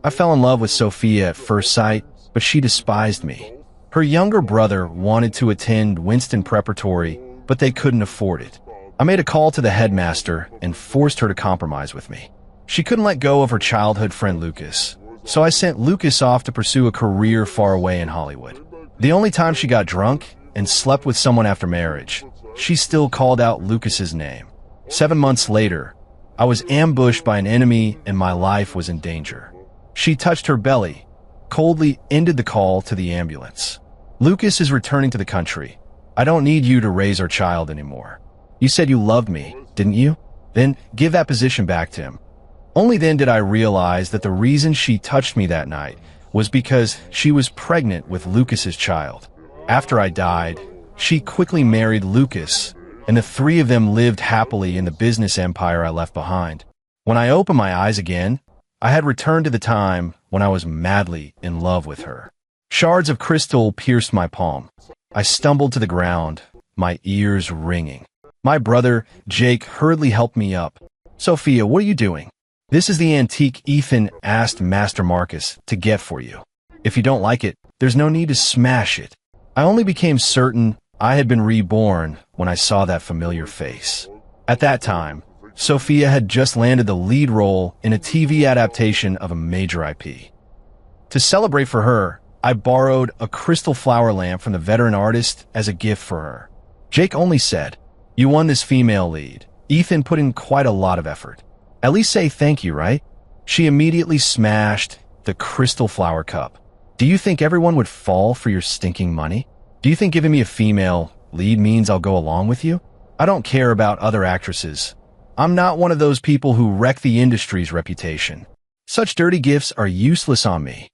I fell in love with Sophia at first sight, but she despised me. Her younger brother wanted to attend Winston Preparatory, but they couldn't afford it. I made a call to the headmaster and forced her to compromise with me. She couldn't let go of her childhood friend Lucas, so I sent Lucas off to pursue a career far away in Hollywood. The only time she got drunk and slept with someone after marriage, she still called out Lucas's name. 7 months later, I was ambushed by an enemy and my life was in danger. She touched her belly, coldly ended the call to the ambulance. Lucas is returning to the country. I don't need you to raise our child anymore. You said you loved me, didn't you? Then give that position back to him. Only then did I realize that the reason she touched me that night was because she was pregnant with Lucas's child. After I died, she quickly married Lucas, and the three of them lived happily in the business empire I left behind. When I opened my eyes again, I had returned to the time when I was madly in love with her. Shards of crystal pierced my palm. I stumbled to the ground, my ears ringing. My brother, Jake, hurriedly helped me up. Sophia, what are you doing? This is the antique Ethan asked Master Marcus to get for you. If you don't like it, there's no need to smash it. I only became certain I had been reborn when I saw that familiar face. At that time, Sophia had just landed the lead role in a TV adaptation of a major IP. To celebrate for her, I borrowed a crystal flower lamp from the veteran artist as a gift for her. Jake only said, "You won this female lead. Ethan put in quite a lot of effort. At least say thank you, right?" She immediately smashed the crystal flower cup. "Do you think everyone would fall for your stinking money? Do you think giving me a female lead means I'll go along with you? I don't care about other actresses. I'm not one of those people who wreck the industry's reputation. Such dirty gifts are useless on me."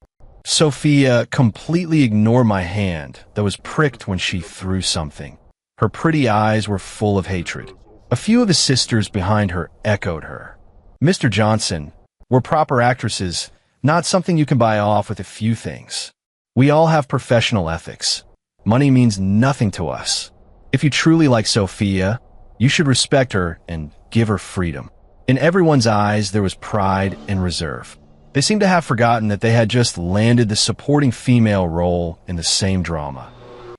Sophia completely ignored my hand that was pricked when she threw something. Her pretty eyes were full of hatred. A few of the sisters behind her echoed her. "Mr. Johnson, we're proper actresses, not something you can buy off with a few things. We all have professional ethics. Money means nothing to us. If you truly like Sophia, you should respect her and give her freedom." In everyone's eyes, there was pride and reserve. They seemed to have forgotten that they had just landed the supporting female role in the same drama.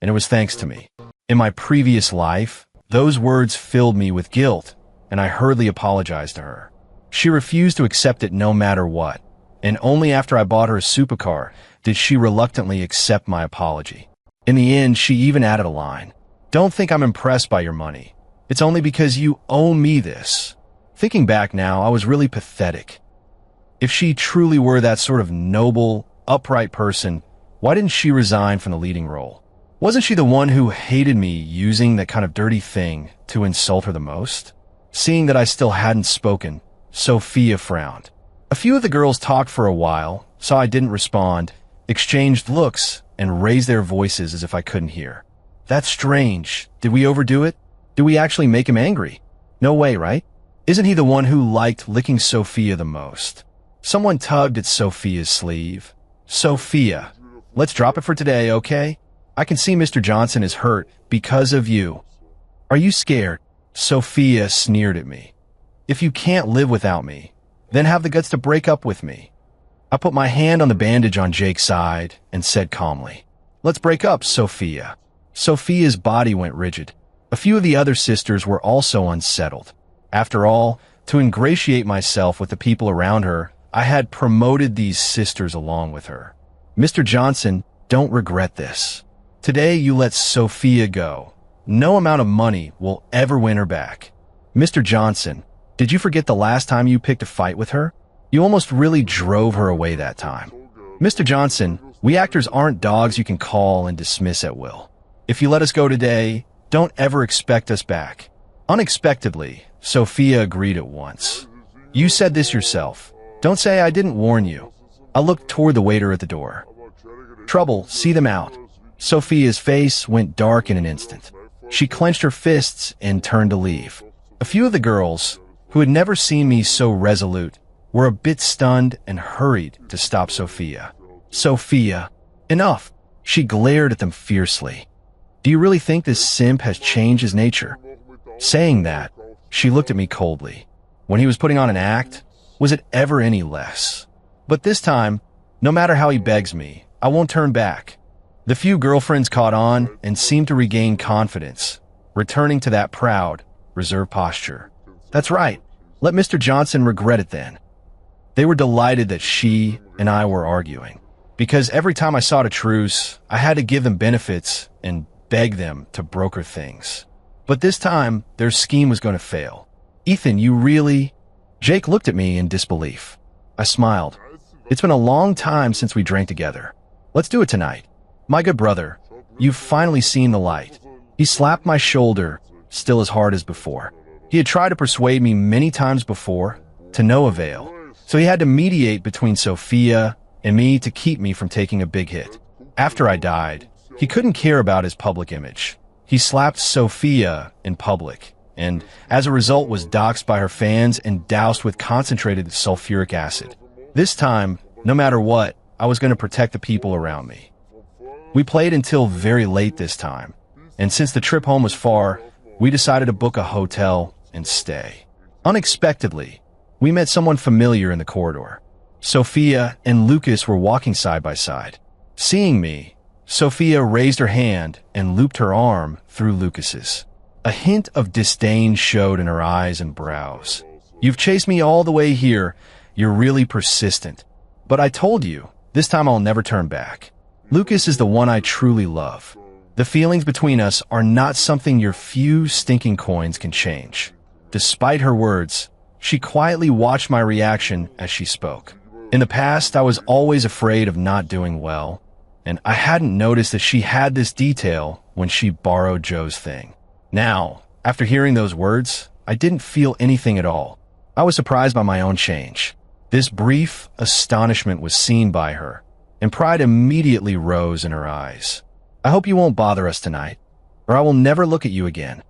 And it was thanks to me. In my previous life, those words filled me with guilt, and I hurriedly apologized to her. She refused to accept it no matter what, and only after I bought her a supercar did she reluctantly accept my apology. In the end, she even added a line. "Don't think I'm impressed by your money. It's only because you owe me this." Thinking back now, I was really pathetic. If she truly were that sort of noble, upright person, why didn't she resign from the leading role? Wasn't she the one who hated me using that kind of dirty thing to insult her the most? Seeing that I still hadn't spoken, Sophia frowned. A few of the girls talked for a while, saw I didn't respond, exchanged looks, and raised their voices as if I couldn't hear. "That's strange. Did we overdo it? Did we actually make him angry? No way, right? Isn't he the one who liked licking Sophia the most?" Someone tugged at Sophia's sleeve. "Sophia, let's drop it for today, okay? I can see Mr. Johnson is hurt because of you." "Are you scared?" Sophia sneered at me. "If you can't live without me, then have the guts to break up with me." I put my hand on the bandage on Jake's side and said calmly, "Let's break up, Sophia." Sophia's body went rigid. A few of the other sisters were also unsettled. After all, to ingratiate myself with the people around her, I had promoted these sisters along with her. "Mr. Johnson, don't regret this. Today you let Sophia go. No amount of money will ever win her back." "Mr. Johnson, did you forget the last time you picked a fight with her? You almost really drove her away that time." "Mr. Johnson, we actors aren't dogs you can call and dismiss at will. If you let us go today, don't ever expect us back." Unexpectedly, Sophia agreed at once. "You said this yourself. Don't say I didn't warn you." I looked toward the waiter at the door. "Trouble, see them out." Sophia's face went dark in an instant. She clenched her fists and turned to leave. A few of the girls, who had never seen me so resolute, were a bit stunned and hurried to stop Sophia. "Sophia, enough!" She glared at them fiercely. "Do you really think this simp has changed his nature?" Saying that, she looked at me coldly. When he was putting on an act, was it ever any less? But this time, no matter how he begs me, I won't turn back. The few girlfriends caught on and seemed to regain confidence, returning to that proud, reserved posture. That's right. Let Mr. Johnson regret it then. They were delighted that she and I were arguing, because every time I sought a truce, I had to give them benefits and beg them to broker things. But this time, their scheme was going to fail. Ethan, you really... Jake looked at me in disbelief. I smiled. It's been a long time since we drank together. Let's do it tonight. My good brother, you've finally seen the light. He slapped my shoulder, still as hard as before. He had tried to persuade me many times before, to no avail. So he had to mediate between Sophia and me to keep me from taking a big hit. After I died, he couldn't care about his public image. He slapped Sophia in public, and as a result was doxxed by her fans and doused with concentrated sulfuric acid. This time, no matter what, I was going to protect the people around me. We played until very late this time, and since the trip home was far, we decided to book a hotel and stay. Unexpectedly, we met someone familiar in the corridor. Sophia and Lucas were walking side by side. Seeing me, Sophia raised her hand and looped her arm through Lucas's. A hint of disdain showed in her eyes and brows. You've chased me all the way here. You're really persistent. But I told you, this time I'll never turn back. Lucas is the one I truly love. The feelings between us are not something your few stinking coins can change. Despite her words, she quietly watched my reaction as she spoke. In the past, I was always afraid of not doing well, and I hadn't noticed that she had this detail when she borrowed Joe's thing. Now, after hearing those words, I didn't feel anything at all. I was surprised by my own change. This brief astonishment was seen by her, and pride immediately rose in her eyes. I hope you won't bother us tonight, or I will never look at you again.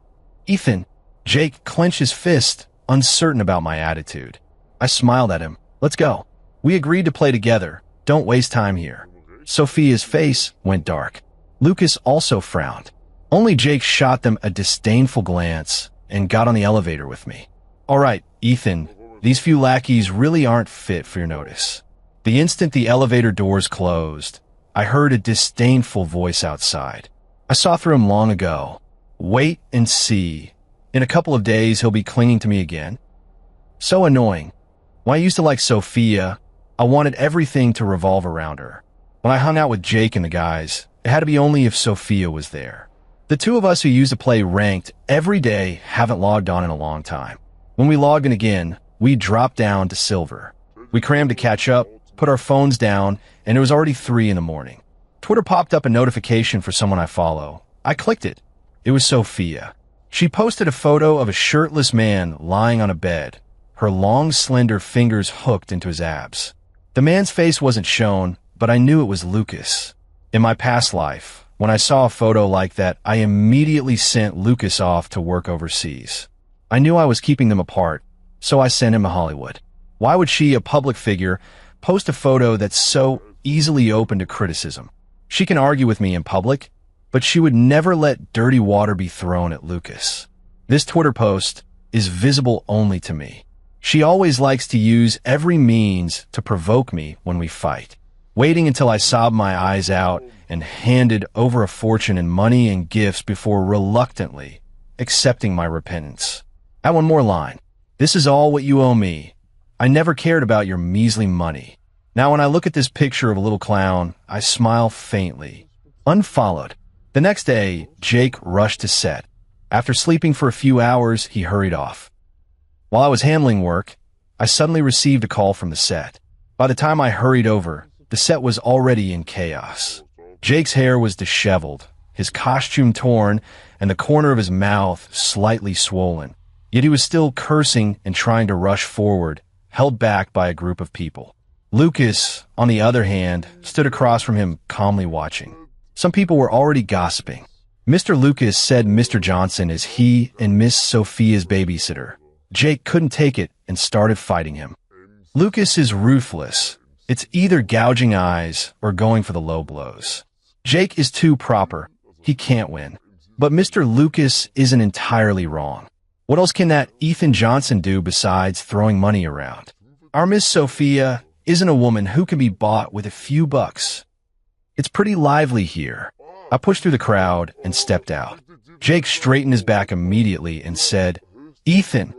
Ethan, Jake clenched his fist, uncertain about my attitude. I smiled at him. Let's go. We agreed to play together. Don't waste time here. Sophia's face went dark. Lucas also frowned. Only Jake shot them a disdainful glance and got on the elevator with me. All right, Ethan, these few lackeys really aren't fit for your notice. The instant the elevator doors closed, I heard a disdainful voice outside. I saw through him long ago. Wait and see. In a couple of days, he'll be clinging to me again. So annoying. When I used to like Sophia, I wanted everything to revolve around her. When I hung out with Jake and the guys, it had to be only if Sophia was there. The two of us who used to play ranked every day haven't logged on in a long time. When we logged in again, we dropped down to silver. We crammed to catch up, put our phones down, and it was already 3 in the morning. Twitter popped up a notification for someone I follow. I clicked it. It was Sophia. She posted a photo of a shirtless man lying on a bed, her long, slender fingers hooked into his abs. The man's face wasn't shown, but I knew it was Lucas. In my past life, when I saw a photo like that, I immediately sent Lucas off to work overseas. I knew I was keeping them apart, so I sent him to Hollywood. Why would she, a public figure, post a photo that's so easily open to criticism? She can argue with me in public, but she would never let dirty water be thrown at Lucas. This Twitter post is visible only to me. She always likes to use every means to provoke me when we fight, waiting until I sobbed my eyes out and handed over a fortune in money and gifts before reluctantly accepting my repentance. Add one more line. This is all what you owe me. I never cared about your measly money. Now when I look at this picture of a little clown, I smile faintly. Unfollowed. The next day, Jake rushed to set. After sleeping for a few hours, he hurried off. While I was handling work, I suddenly received a call from the set. By the time I hurried over, the set was already in chaos. Jake's hair was disheveled, his costume torn, and the corner of his mouth slightly swollen. Yet he was still cursing and trying to rush forward, held back by a group of people. Lucas, on the other hand, stood across from him calmly watching. Some people were already gossiping. Mr. Lucas said Mr. Johnson is he and Miss Sophia's babysitter. Jake couldn't take it and started fighting him. Lucas is ruthless. It's either gouging eyes or going for the low blows. Jake is too proper. He can't win. But Mr. Lucas isn't entirely wrong. What else can that Ethan Johnson do besides throwing money around? Our Miss Sophia isn't a woman who can be bought with a few bucks. It's pretty lively here. I pushed through the crowd and stepped out. Jake straightened his back immediately and said, "Ethan."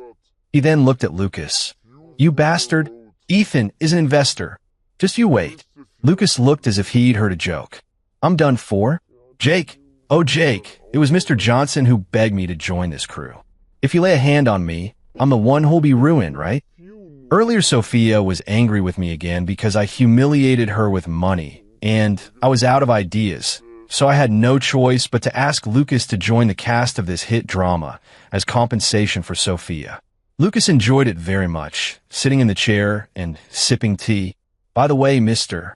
He then looked at Lucas. "You bastard. Ethan is an investor. Just you wait." Lucas looked as if he'd heard a joke. "I'm done for." "Jake. Oh, Jake, it was Mr. Johnson who begged me to join this crew. If you lay a hand on me, I'm the one who'll be ruined, right?" Earlier, Sophia was angry with me again because I humiliated her with money, and I was out of ideas, so I had no choice but to ask Lucas to join the cast of this hit drama as compensation for Sophia. Lucas enjoyed it very much, sitting in the chair and sipping tea. "By the way, Mr.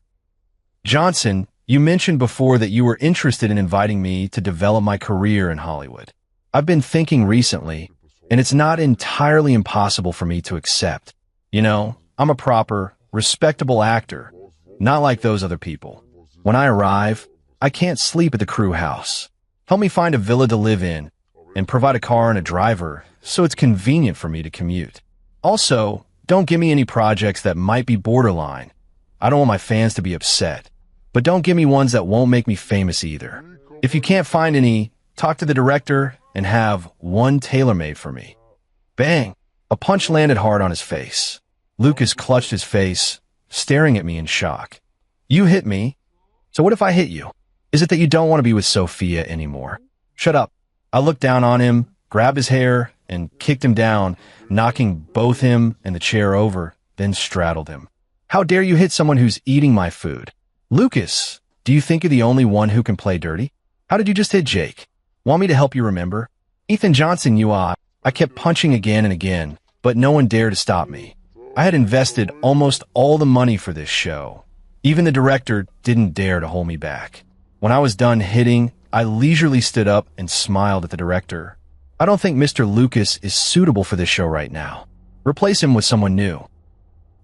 Johnson, you mentioned before that you were interested in inviting me to develop my career in Hollywood. I've been thinking recently, and it's not entirely impossible for me to accept. You know, I'm a proper, respectable actor, not like those other people. When I arrive, I can't sleep at the crew house. Help me find a villa to live in, and provide a car and a driver, so it's convenient for me to commute. Also, don't give me any projects that might be borderline. I don't want my fans to be upset. But don't give me ones that won't make me famous either. If you can't find any, talk to the director and have one tailor-made for me." Bang! A punch landed hard on his face. Lucas clutched his face, staring at me in shock. "You hit me? So what if I hit you? Is it that you don't want to be with Sophia anymore?" "Shut up." I looked down on him, grabbed his hair, and kicked him down, knocking both him and the chair over, then straddled him. "How dare you hit someone who's eating my food?" "Lucas, do you think you're the only one who can play dirty? How did you just hit Jake? Want me to help you remember?" "Ethan Johnson, I kept punching again and again, but no one dared to stop me. I had invested almost all the money for this show. Even the director didn't dare to hold me back. When I was done hitting, I leisurely stood up and smiled at the director. "I don't think Mr. Lucas is suitable for this show right now. Replace him with someone new.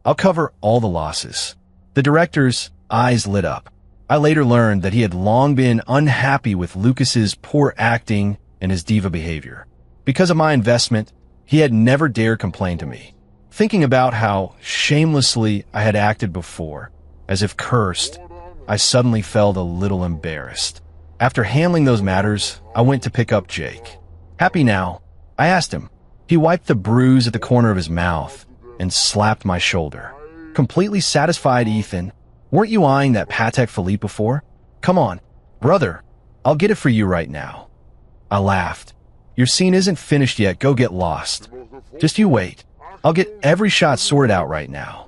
I'll cover all the losses." The director's eyes lit up. I later learned that he had long been unhappy with Lucas's poor acting and his diva behavior. Because of my investment, he had never dared complain to me. Thinking about how shamelessly I had acted before, as if cursed, I suddenly felt a little embarrassed. After handling those matters, I went to pick up Jake. "Happy now?" I asked him. He wiped the bruise at the corner of his mouth and slapped my shoulder. "Completely satisfied, Ethan. Weren't you eyeing that Patek Philippe before? Come on, brother, I'll get it for you right now." I laughed. "Your scene isn't finished yet, go get lost. Just you wait. I'll get every shot sorted out right now."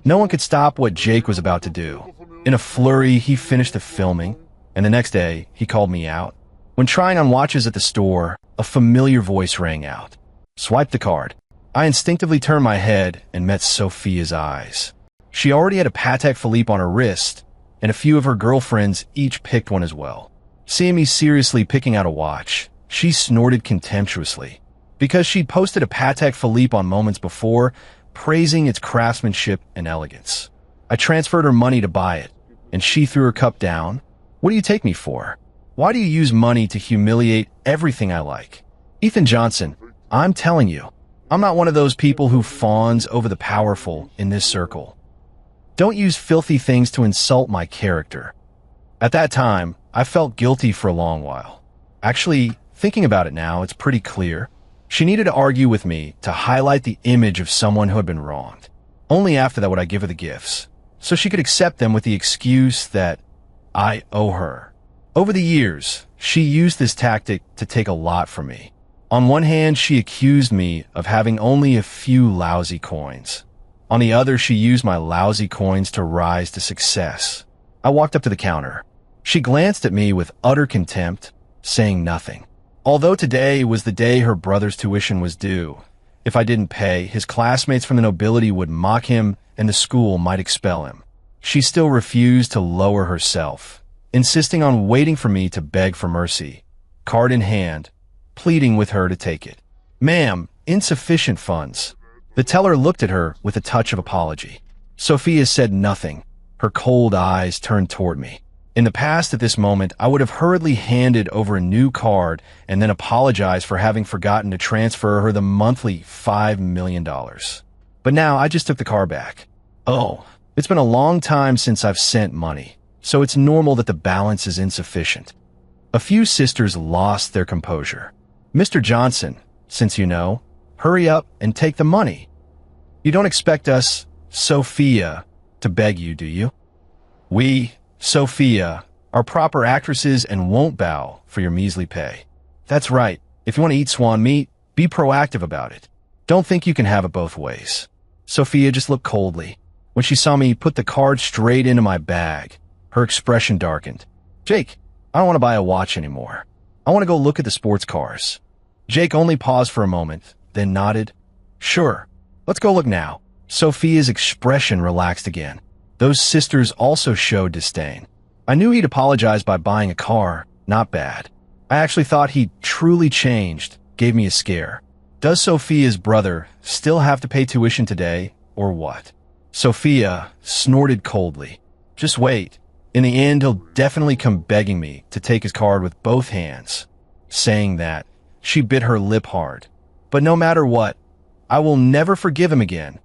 No one could stop what Jake was about to do. In a flurry, he finished the filming, and the next day, he called me out. When trying on watches at the store, a familiar voice rang out. "Swipe the card." I instinctively turned my head and met Sophia's eyes. She already had a Patek Philippe on her wrist, and a few of her girlfriends each picked one as well. Seeing me seriously picking out a watch, she snorted contemptuously. Because she'd posted a Patek Philippe on moments before, praising its craftsmanship and elegance. I transferred her money to buy it, and she threw her cup down. "What do you take me for? Why do you use money to humiliate everything I like?" "Ethan Johnson, I'm telling you, I'm not one of those people who fawns over the powerful in this circle. Don't use filthy things to insult my character." At that time, I felt guilty for a long while. Actually, thinking about it now, it's pretty clear. She needed to argue with me to highlight the image of someone who had been wronged. Only after that would I give her the gifts, so she could accept them with the excuse that I owe her. Over the years, she used this tactic to take a lot from me. On one hand, she accused me of having only a few lousy coins. On the other, she used my lousy coins to rise to success. I walked up to the counter. She glanced at me with utter contempt, saying nothing. Although today was the day her brother's tuition was due, if I didn't pay, his classmates from the nobility would mock him and the school might expel him. She still refused to lower herself, insisting on waiting for me to beg for mercy, card in hand, pleading with her to take it. "Ma'am, insufficient funds." The teller looked at her with a touch of apology. Sophia said nothing. Her cold eyes turned toward me. In the past, at this moment, I would have hurriedly handed over a new card and then apologized for having forgotten to transfer her the monthly $5 million. But now I just took the car back. "Oh, It's been a long time since I've sent money, so it's normal that the balance is insufficient. A few sisters lost their composure. Mr. Johnson, since you know, hurry up and take the money. You don't expect us, Sophia, to beg you, do you? We, Sophia, are proper actresses and won't bow for your measly pay. That's right. If you want to eat swan meat, be proactive about it. Don't think you can have it both ways. Sophia just looked coldly. When she saw me put the card straight into my bag, her expression darkened. Jake, I don't want to buy a watch anymore. I want to go look at the sports cars. Jake only paused for a moment, then nodded. Sure, let's go look now. Sophia's expression relaxed again. Those sisters also showed disdain. I knew he'd apologize by buying a car. Not bad. I actually thought he'd truly changed. Gave me a scare. Does Sophia's brother still have to pay tuition today, or what? Sophia snorted coldly. Just wait. In the end, he'll definitely come begging me to take his card with both hands. Saying that, she bit her lip hard. But no matter what, I will never forgive him again.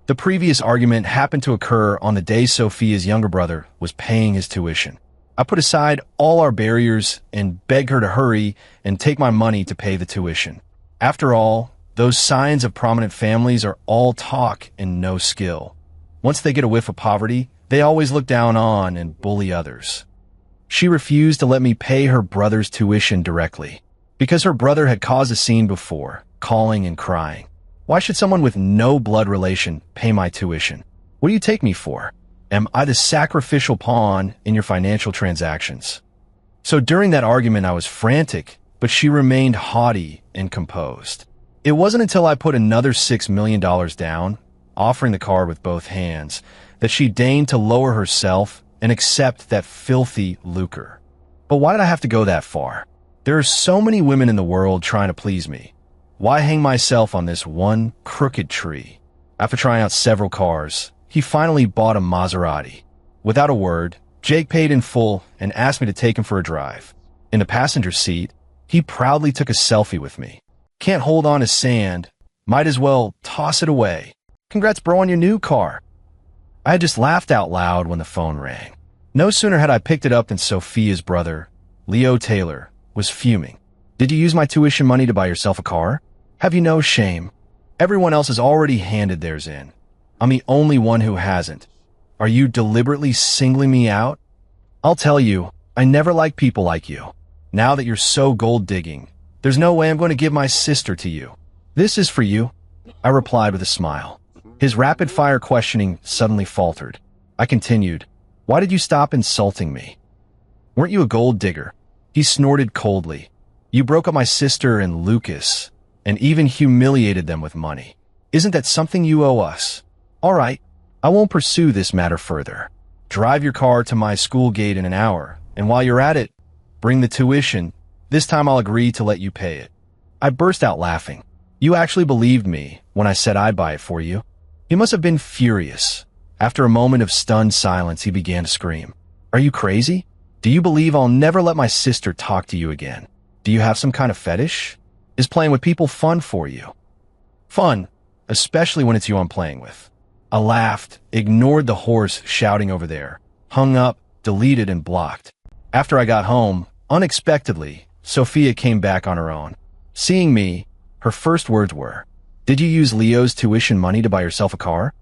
The previous argument happened to occur on the day Sophia's younger brother was paying his tuition. I put aside all our barriers and begged her to hurry and take my money to pay the tuition. After all, those signs of prominent families are all talk and no skill. Once they get a whiff of poverty, they always look down on and bully others. She refused to let me pay her brother's tuition directly, because her brother had caused a scene before, calling and crying. Why should someone with no blood relation pay my tuition? What do you take me for? Am I the sacrificial pawn in your financial transactions? So during that argument, I was frantic, but she remained haughty and composed. It wasn't until I put another $6 million down, offering the card with both hands, that she deigned to lower herself and accept that filthy lucre. But why did I have to go that far? There are so many women in the world trying to please me. Why hang myself on this one crooked tree? After trying out several cars, he finally bought a Maserati. Without a word, Jake paid in full and asked me to take him for a drive. In the passenger seat, he proudly took a selfie with me. Can't hold on to sand, might as well toss it away. Congrats, bro, on your new car. I had just laughed out loud when the phone rang. No sooner had I picked it up than Sophia's brother, Leo Taylor, was fuming. Did you use my tuition money to buy yourself a car? Have you no shame? Everyone else has already handed theirs in. I'm the only one who hasn't. Are you deliberately singling me out? I'll tell you, I never liked people like you. Now that you're so gold-digging, there's no way I'm going to give my sister to you. This is for you, I replied with a smile. His rapid-fire questioning suddenly faltered. I continued, why did you stop insulting me? Weren't you a gold digger? He snorted coldly. You broke up my sister and Lucas, and even humiliated them with money. Isn't that something you owe us? All right, I won't pursue this matter further. Drive your car to my school gate in an hour, and while you're at it, bring the tuition. This time I'll agree to let you pay it. I burst out laughing. You actually believed me when I said I'd buy it for you. He must have been furious. After a moment of stunned silence, he began to scream. Are you crazy? Do you believe I'll never let my sister talk to you again? Do you have some kind of fetish? Is playing with people fun for you? Fun, especially when it's you I'm playing with. I laughed, ignored the horse shouting over there, hung up, deleted and blocked. After I got home, unexpectedly, Sophia came back on her own. Seeing me, her first words were, did you use Leo's tuition money to buy yourself a car?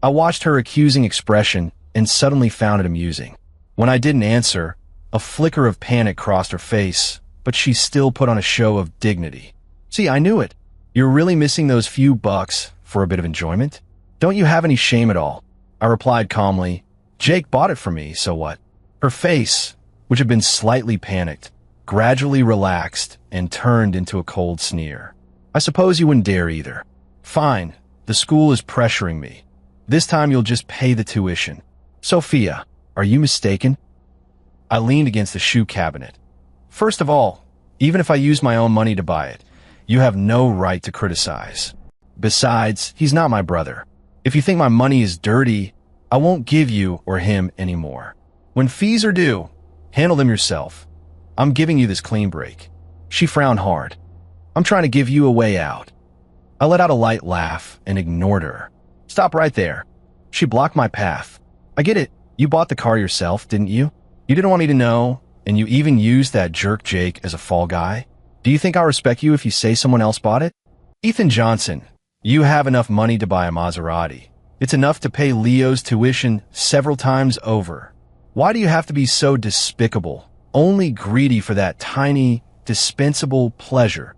I watched her accusing expression and suddenly found it amusing. When I didn't answer, a flicker of panic crossed her face, but she still put on a show of dignity. See, I knew it. You're really missing those few bucks for a bit of enjoyment? Don't you have any shame at all? I replied calmly. Jake bought it for me, so what? Her face, which had been slightly panicked, gradually relaxed and turned into a cold sneer. I suppose you wouldn't dare either. Fine, the school is pressuring me. This time you'll just pay the tuition. Sophia, are you mistaken? I leaned against the shoe cabinet. First of all, even if I used my own money to buy it, you have no right to criticize. Besides, he's not my brother. If you think my money is dirty, I won't give you or him anymore. When fees are due, handle them yourself. I'm giving you this clean break. She frowned hard. I'm trying to give you a way out. I let out a light laugh and ignored her. Stop right there. She blocked my path. I get it. You bought the car yourself, didn't you? You didn't want me to know, and you even used that jerk Jake as a fall guy? Do you think I'll respect you if you say someone else bought it? Ethan Johnson, you have enough money to buy a Maserati. It's enough to pay Leo's tuition several times over. Why do you have to be so despicable, only greedy for that tiny, dispensable pleasure?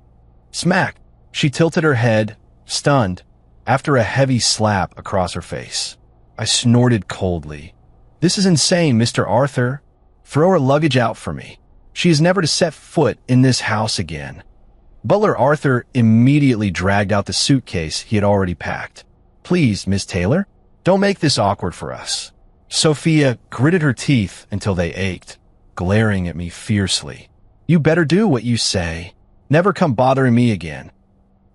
Smack! She tilted her head, stunned, after a heavy slap across her face. I snorted coldly. This is insane, Mr. Arthur. Throw her luggage out for me. She is never to set foot in this house again. Butler Arthur immediately dragged out the suitcase he had already packed. Please, Miss Taylor, don't make this awkward for us. Sophia gritted her teeth until they ached, glaring at me fiercely. You better do what you say. Never come bothering me again.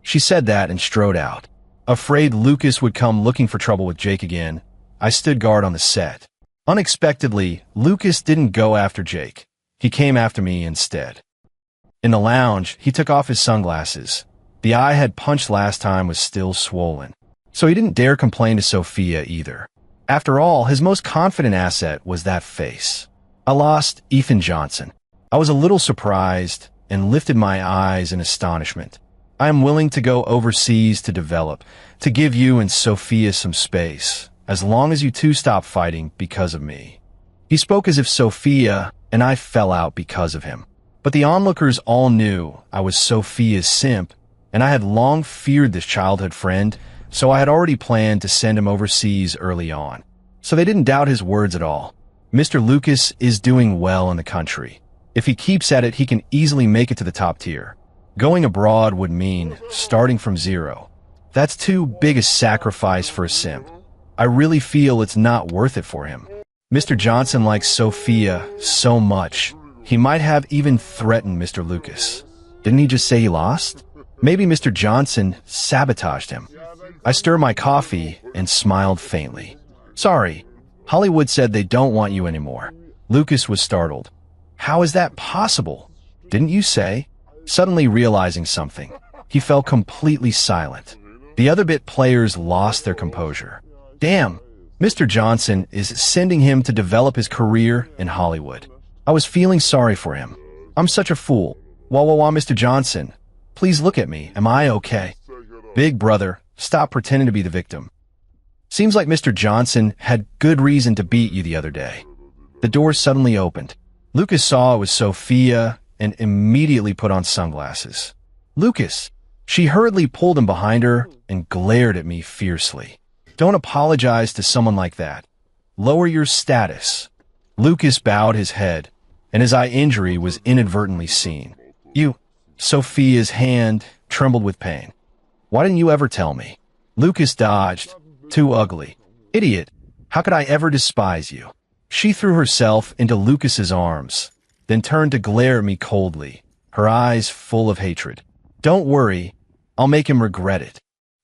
She said that and strode out. Afraid Lucas would come looking for trouble with Jake again, I stood guard on the set. Unexpectedly, Lucas didn't go after Jake. He came after me instead. In the lounge, he took off his sunglasses. The eye I had punched last time was still swollen, so he didn't dare complain to Sophia either. After all, his most confident asset was that face. I lost Ethan Johnson. I was a little surprised and lifted my eyes in astonishment. I am willing to go overseas to develop, to give you and Sophia some space, as long as you two stop fighting because of me. He spoke as if Sophia and I fell out because of him. But the onlookers all knew I was Sophia's simp, and I had long feared this childhood friend, so I had already planned to send him overseas early on. So they didn't doubt his words at all. Mr. Lucas is doing well in the country. If he keeps at it, he can easily make it to the top tier. Going abroad would mean starting from zero. That's too big a sacrifice for a simp. I really feel it's not worth it for him. Mr. Johnson likes Sophia so much, he might have even threatened Mr. Lucas. Didn't he just say he lost? Maybe Mr. Johnson sabotaged him. I stirred my coffee and smiled faintly. Sorry, Hollywood said they don't want you anymore. Lucas was startled. How is that possible? Didn't you say? Suddenly realizing something, he fell completely silent. The other bit players lost their composure. Damn, Mr. Johnson is sending him to develop his career in Hollywood. I was feeling sorry for him. I'm such a fool. Wah, Mr. Johnson. Please look at me. Am I okay? Big brother, stop pretending to be the victim. Seems like Mr. Johnson had good reason to beat you the other day. The door suddenly opened. Lucas saw it was Sophia and immediately put on sunglasses. Lucas! She hurriedly pulled him behind her and glared at me fiercely. Don't apologize to someone like that. Lower your status. Lucas bowed his head, and his eye injury was inadvertently seen. You... Sophia's hand trembled with pain. Why didn't you ever tell me? Lucas dodged. Too ugly. Idiot. How could I ever despise you? She threw herself into Lucas's arms, then turned to glare at me coldly, her eyes full of hatred. Don't worry, I'll make him regret it.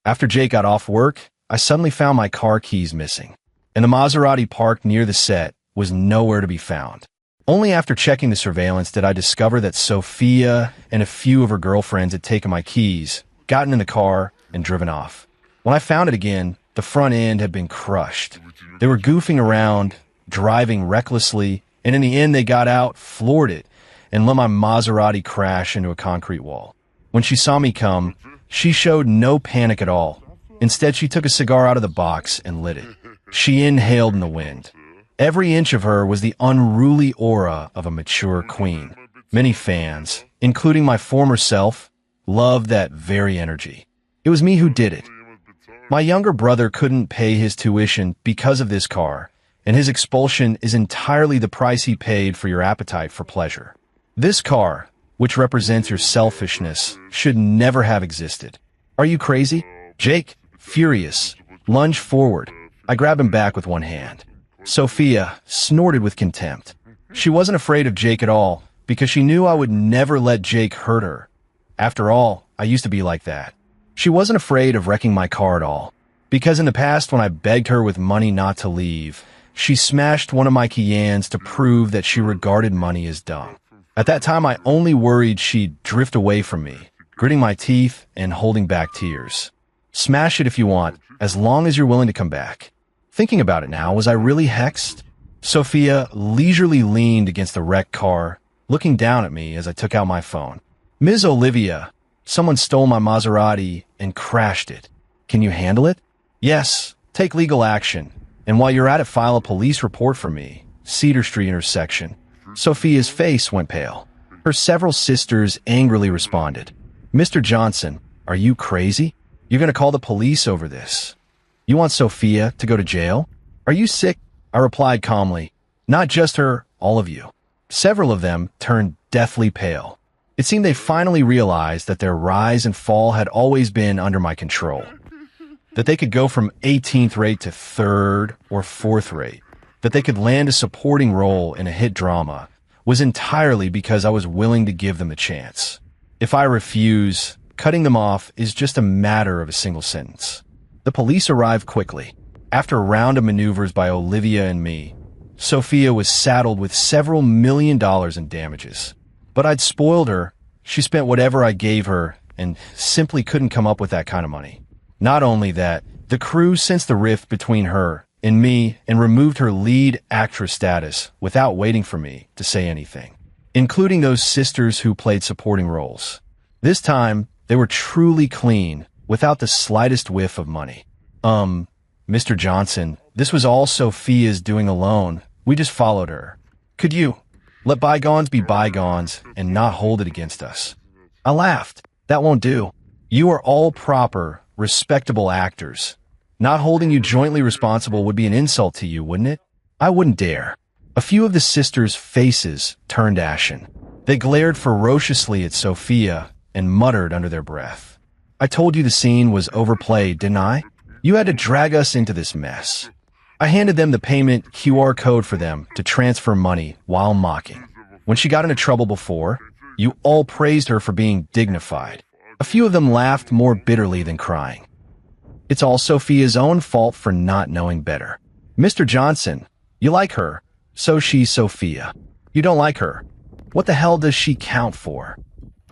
After Jake got off work, I suddenly found my car keys missing, and the Maserati parked near the set was nowhere to be found. Only after checking the surveillance did I discover that Sophia and a few of her girlfriends had taken my keys, gotten in the car, and driven off. When I found it again, the front end had been crushed. They were goofing around, driving recklessly, and in the end they got out, floored it, and let my Maserati crash into a concrete wall. When she saw me come, she showed no panic at all. Instead, she took a cigar out of the box and lit it. She inhaled in the wind. Every inch of her was the unruly aura of a mature queen. Many fans, including my former self, loved that very energy. It was me who did it. My younger brother couldn't pay his tuition because of this car, and his expulsion is entirely the price he paid for your appetite for pleasure. This car, which represents your selfishness, should never have existed. Are you crazy? Jake, furious, lunged forward. I grabbed him back with one hand. Sophia snorted with contempt. She wasn't afraid of Jake at all, because she knew I would never let Jake hurt her. After all, I used to be like that. She wasn't afraid of wrecking my car at all, because in the past when I begged her with money not to leave, she smashed one of my Kians to prove that she regarded money as dung. At that time, I only worried she'd drift away from me, gritting my teeth and holding back tears. Smash it if you want, as long as you're willing to come back. Thinking about it now, was I really hexed? Sophia leisurely leaned against the wrecked car, looking down at me as I took out my phone. Ms. Olivia, someone stole my Maserati and crashed it. Can you handle it? Yes, take legal action. And while you're at it, file a police report for me. Cedar Street intersection. Sophia's face went pale. Her several sisters angrily responded. Mr. Johnson, are you crazy? You're going to call the police over this? You want Sophia to go to jail? Are you sick? I replied calmly. Not just her, all of you. Several of them turned deathly pale. It seemed they finally realized that their rise and fall had always been under my control. That they could go from 18th rate to 3rd or 4th rate. That they could land a supporting role in a hit drama was entirely because I was willing to give them a chance. If I refuse, cutting them off is just a matter of a single sentence. The police arrived quickly. After a round of maneuvers by Olivia and me, Sophia was saddled with several $1 million in damages. But I'd spoiled her. She spent whatever I gave her and simply couldn't come up with that kind of money. Not only that, the crew sensed the rift between her and me and removed her lead actress status without waiting for me to say anything, including those sisters who played supporting roles. This time, they were truly clean, without the slightest whiff of money. Mr. Johnson, this was all Sophia's doing alone. We just followed her. Could you let bygones be bygones and not hold it against us? I laughed. That won't do. You are all proper, respectable actors. Not holding you jointly responsible would be an insult to you, wouldn't it? I wouldn't dare. A few of the sisters' faces turned ashen. They glared ferociously at Sophia and muttered under their breath. I told you the scene was overplayed, didn't I? You had to drag us into this mess. I handed them the payment QR code for them to transfer money while mocking. When she got into trouble before, you all praised her for being dignified. A few of them laughed more bitterly than crying. It's all Sophia's own fault for not knowing better. Mr. Johnson, you like her. So she's Sophia. You don't like her. What the hell does she count for?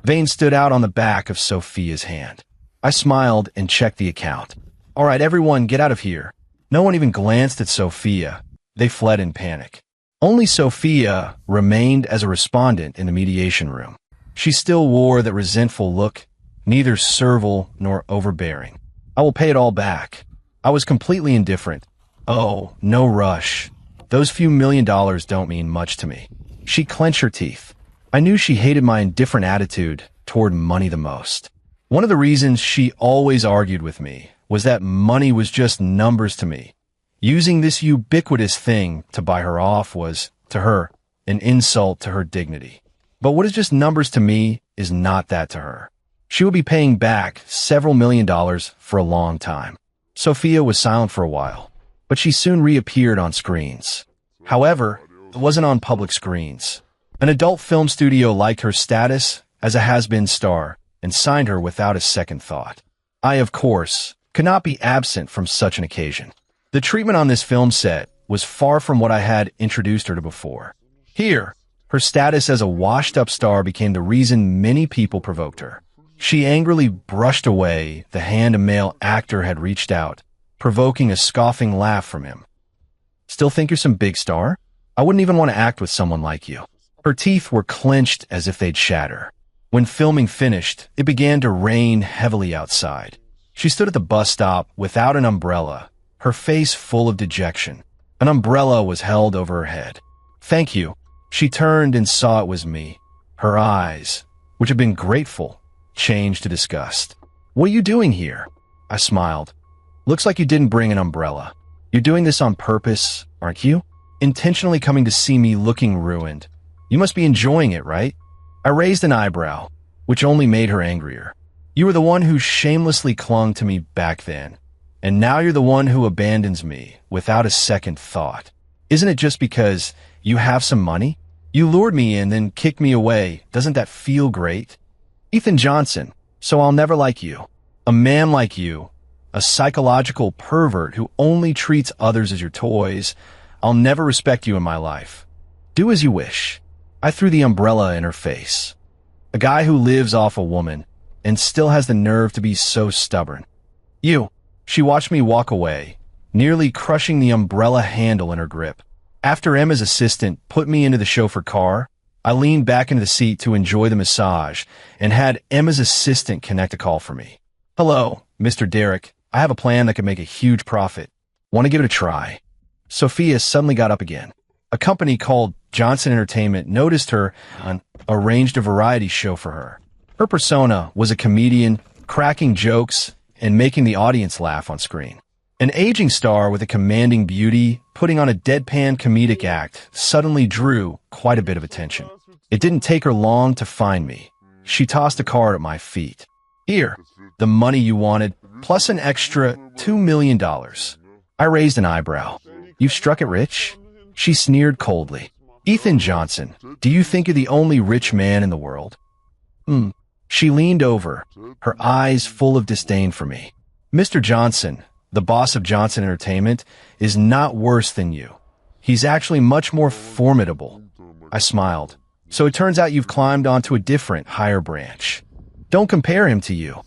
Veins stood out on the back of Sophia's hand. I smiled and checked the account. All right, everyone, get out of here. No one even glanced at Sophia. They fled in panic. Only Sophia remained as a respondent in the mediation room. She still wore that resentful look, neither servile nor overbearing. I will pay it all back. I was completely indifferent. Oh, no rush. Those few $1 million don't mean much to me. She clenched her teeth. I knew she hated my indifferent attitude toward money the most. One of the reasons she always argued with me was that money was just numbers to me. Using this ubiquitous thing to buy her off was, to her, an insult to her dignity. But what is just numbers to me is not that to her. She would be paying back several $1 million for a long time. Sophia was silent for a while, but she soon reappeared on screens. However, it wasn't on public screens. An adult film studio liked her status as a has-been star and signed her without a second thought. I, of course, could not be absent from such an occasion. The treatment on this film set was far from what I had introduced her to before. Here, her status as a washed-up star became the reason many people provoked her. She angrily brushed away the hand a male actor had reached out, provoking a scoffing laugh from him. Still think you're some big star? I wouldn't even want to act with someone like you. Her teeth were clenched as if they'd shatter. When filming finished, it began to rain heavily outside. She stood at the bus stop without an umbrella, her face full of dejection. An umbrella was held over her head. Thank you. She turned and saw it was me. Her eyes, which had been grateful, changed to disgust. What are you doing here? I smiled. Looks like you didn't bring an umbrella. You're doing this on purpose, aren't you? Intentionally coming to see me looking ruined. You must be enjoying it, right? I raised an eyebrow, which only made her angrier. You were the one who shamelessly clung to me back then, and now you're the one who abandons me without a second thought. Isn't it just because you have some money? You lured me in, then kicked me away. Doesn't that feel great? Ethan Johnson, so I'll never like you. A man like you, a psychological pervert who only treats others as your toys. I'll never respect you in my life. Do as you wish. I threw the umbrella in her face. A guy who lives off a woman and still has the nerve to be so stubborn. You. She watched me walk away, nearly crushing the umbrella handle in her grip. After Emma's assistant put me into the chauffeur car, I leaned back into the seat to enjoy the massage and had Emma's assistant connect a call for me. "Hello, Mr. Derek. I have a plan that could make a huge profit. Want to give it a try?" Sophia suddenly got up again. A company called Johnson Entertainment noticed her and arranged a variety show for her. Her persona was a comedian, cracking jokes and making the audience laugh on screen. An aging star with a commanding beauty putting on a deadpan comedic act suddenly drew quite a bit of attention. It didn't take her long to find me. She tossed a card at my feet. "Here, the money you wanted, plus an extra $2 million. I raised an eyebrow. "You've struck it rich?" She sneered coldly. "Ethan Johnson, do you think you're the only rich man in the world?" She leaned over, her eyes full of disdain for me. "Mr. Johnson, the boss of Johnson Entertainment, is not worse than you. He's actually much more formidable." I smiled. "So it turns out you've climbed onto a different, higher branch. Don't compare him to you."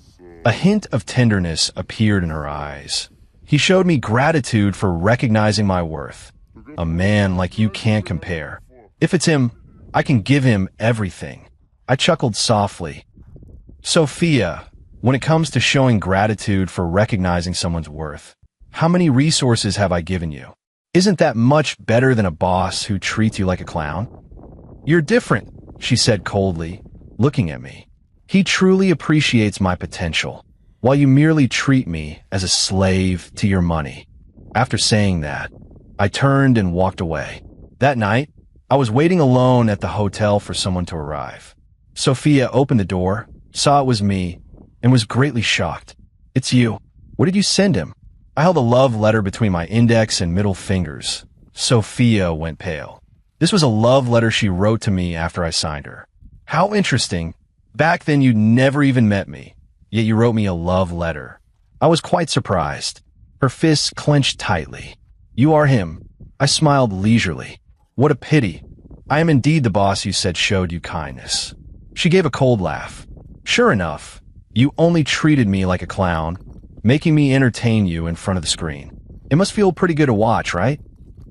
A hint of tenderness appeared in her eyes. "He showed me gratitude for recognizing my worth. A man like you can't compare. If it's him, I can give him everything." I chuckled softly. "Sophia, when it comes to showing gratitude for recognizing someone's worth, how many resources have I given you? Isn't that much better than a boss who treats you like a clown?" "You're different," she said coldly, looking at me. "He truly appreciates my potential, while you merely treat me as a slave to your money." After saying that, I turned and walked away. That night, I was waiting alone at the hotel for someone to arrive. Sophia opened the door, saw it was me, and was greatly shocked. "It's you. What did you send him?" I held a love letter between my index and middle fingers. Sophia went pale. This was a love letter she wrote to me after I signed her. "How interesting. Back then you'd never even met me, yet you wrote me a love letter." I was quite surprised. Her fists clenched tightly. "You are him." I smiled leisurely. "What a pity. I am indeed the boss you said showed you kindness." She gave a cold laugh. "Sure enough, you only treated me like a clown, making me entertain you in front of the screen. It must feel pretty good to watch, right?"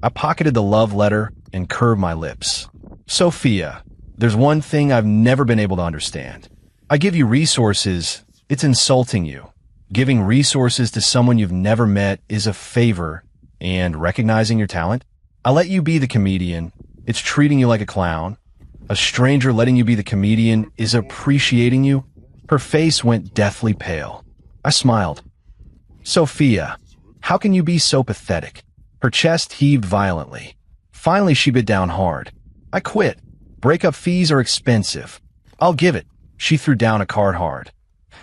I pocketed the love letter and curved my lips. "Sophia, there's one thing I've never been able to understand. I give you resources, it's insulting you. Giving resources to someone you've never met is a favor, and recognizing your talent? I let you be the comedian, it's treating you like a clown. A stranger letting you be the comedian is appreciating you." Her face went deathly pale. I smiled. "Sophia, how can you be so pathetic?" Her chest heaved violently. Finally, she bit down hard. "I quit. Breakup fees are expensive. I'll give it." She threw down a card hard.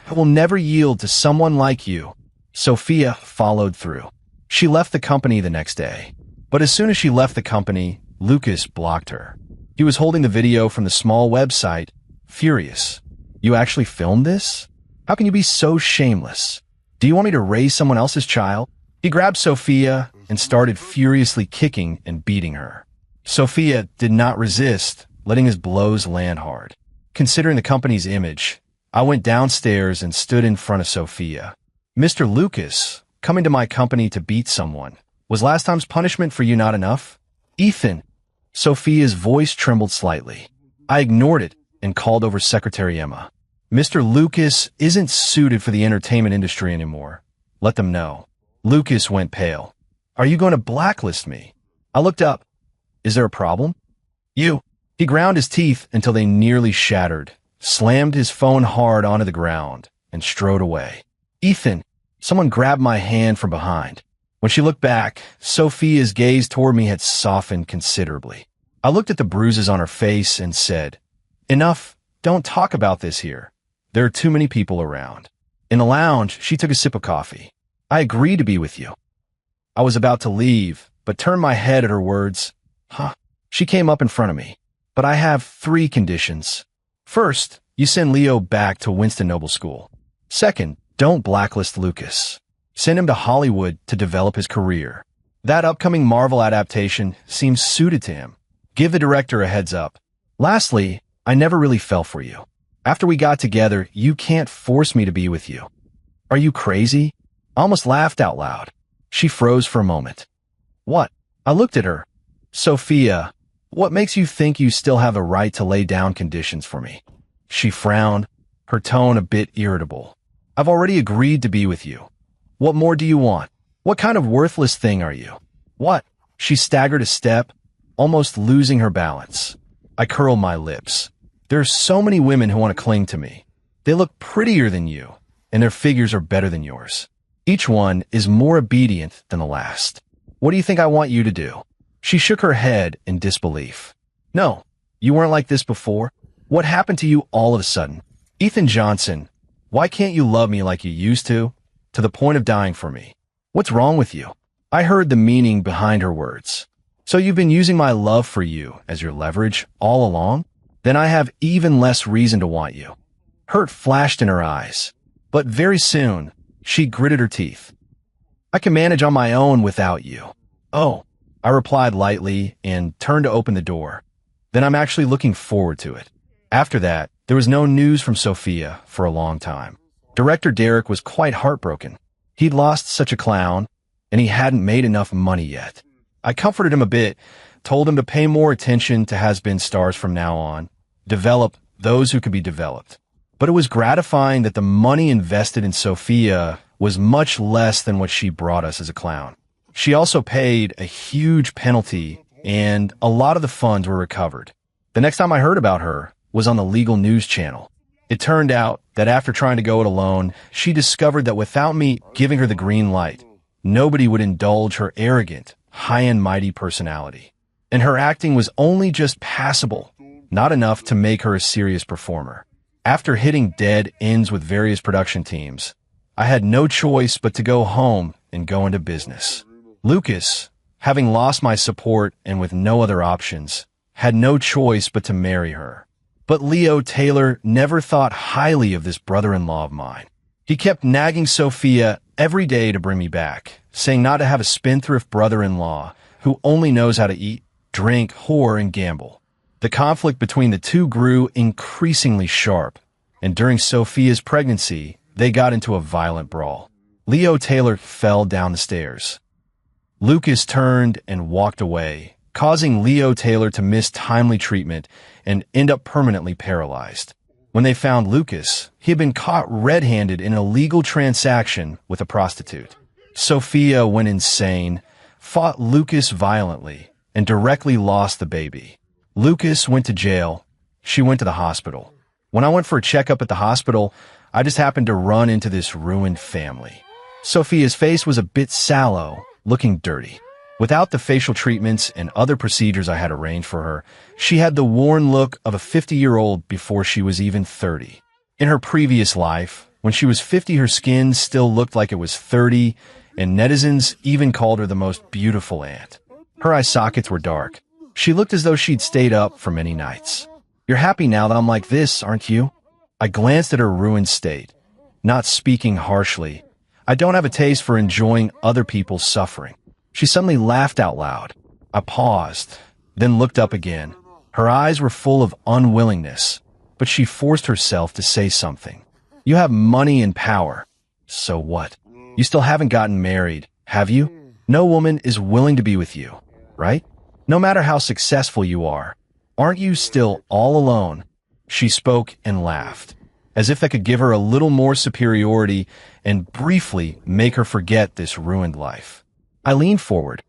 "I will never yield to someone like you." Sophia followed through. She left the company the next day. But as soon as she left the company, Lucas blocked her. He was holding the video from the small website, furious. "You actually filmed this? How can you be so shameless? Do you want me to raise someone else's child?" He grabbed Sophia and started furiously kicking and beating her. Sophia did not resist, letting his blows land hard. Considering the company's image, I went downstairs and stood in front of Sophia. "Mr. Lucas, coming to my company to beat someone. Was last time's punishment for you not enough?" "Ethan." Sophia's voice trembled slightly. I ignored it and called over Secretary Emma. "Mr. Lucas isn't suited for the entertainment industry anymore. Let them know." Lucas went pale. "Are you going to blacklist me?" I looked up. "Is there a problem?" "You." He ground his teeth until they nearly shattered, slammed his phone hard onto the ground, and strode away. "Ethan." Someone grabbed my hand from behind. When she looked back, Sophia's gaze toward me had softened considerably. I looked at the bruises on her face and said, "Enough, don't talk about this here. There are too many people around." In the lounge, she took a sip of coffee. "I agree to be with you." I was about to leave, but turned my head at her words. "Huh?" She came up in front of me. "But I have 3 conditions. First, you send Leo back to Winston Noble School. Second, don't blacklist Lucas. Send him to Hollywood to develop his career. That upcoming Marvel adaptation seems suited to him. Give the director a heads up. Lastly, I never really fell for you. After we got together, you can't force me to be with you." "Are you crazy?" I almost laughed out loud. She froze for a moment. What? I looked at her. Sophia, what makes you think you still have a right to lay down conditions for me? She frowned, her tone a bit irritable. I've already agreed to be with you. What more do you want? What kind of worthless thing are you? What? She staggered a step, almost losing her balance. I curled my lips. There are so many women who want to cling to me. They look prettier than you, and their figures are better than yours. Each one is more obedient than the last. What do you think I want you to do? She shook her head in disbelief. No, you weren't like this before. What happened to you all of a sudden? Ethan Johnson, why can't you love me like you used to the point of dying for me? What's wrong with you? I heard the meaning behind her words. So you've been using my love for you as your leverage all along? Then I have even less reason to want you. Hurt flashed in her eyes, but very soon she gritted her teeth. I can manage on my own without you. Oh, I replied lightly and turned to open the door. Then I'm actually looking forward to it. After that, there was no news from Sophia for a long time. Director Derek was quite heartbroken. He'd lost such a clown, and he hadn't made enough money yet. I comforted him a bit, told him to pay more attention to has-been stars from now on, develop those who could be developed. But it was gratifying that the money invested in Sophia was much less than what she brought us as a clown. She also paid a huge penalty, and a lot of the funds were recovered. The next time I heard about her was on the legal news channel. It turned out that after trying to go it alone, she discovered that without me giving her the green light, nobody would indulge her arrogant, high and mighty personality. And her acting was only just passable, not enough to make her a serious performer. After hitting dead ends with various production teams, I had no choice but to go home and go into business. Lucas, having lost my support and with no other options, had no choice but to marry her. But Leo Taylor never thought highly of this brother-in-law of mine. He kept nagging Sophia every day to bring me back, saying not to have a spendthrift brother-in-law who only knows how to eat, drink, whore, and gamble. The conflict between the two grew increasingly sharp, and during Sophia's pregnancy, they got into a violent brawl. Leo Taylor fell down the stairs. Lucas turned and walked away, causing Leo Taylor to miss timely treatment and end up permanently paralyzed. When they found Lucas, he had been caught red-handed in an illegal transaction with a prostitute. Sophia went insane, fought Lucas violently, and directly lost the baby. Lucas went to jail. She went to the hospital. When I went for a checkup at the hospital, I just happened to run into this ruined family. Sophia's face was a bit sallow, looking dirty. Without the facial treatments and other procedures I had arranged for her, she had the worn look of a 50-year-old before she was even 30. In her previous life, when she was 50, her skin still looked like it was 30, and netizens even called her the most beautiful aunt. Her eye sockets were dark. She looked as though she'd stayed up for many nights. You're happy now that I'm like this, aren't you? I glanced at her ruined state. Not speaking harshly, I don't have a taste for enjoying other people's suffering. She suddenly laughed out loud. I paused, then looked up again. Her eyes were full of unwillingness, but she forced herself to say something. You have money and power. So what? You still haven't gotten married, have you? No woman is willing to be with you, right? No matter how successful you are, aren't you still all alone? She spoke and laughed, as if that could give her a little more superiority and briefly make her forget this ruined life. I leaned forward.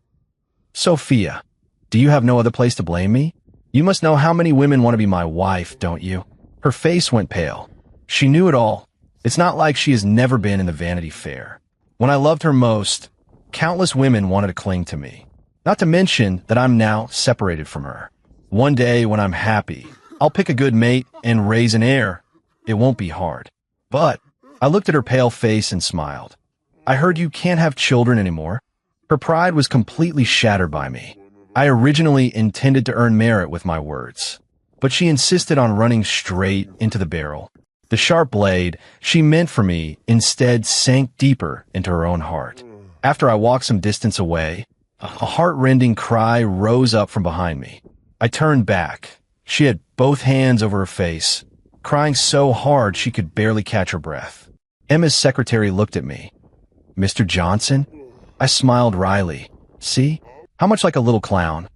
Sophia, do you have no other place to blame me? You must know how many women want to be my wife, don't you? Her face went pale. She knew it all. It's not like she has never been in the Vanity Fair. When I loved her most, countless women wanted to cling to me. Not to mention that I'm now separated from her. One day when I'm happy, I'll pick a good mate and raise an heir. It won't be hard. But I looked at her pale face and smiled. I heard you can't have children anymore. Her pride was completely shattered by me. I originally intended to earn merit with my words, but she insisted on running straight into the barrel. The sharp blade she meant for me instead sank deeper into her own heart. After I walked some distance away, a heart-rending cry rose up from behind me. I turned back. She had both hands over her face, crying so hard she could barely catch her breath. Emma's secretary looked at me. Mr. Johnson? I smiled wryly. See? How much like a little clown?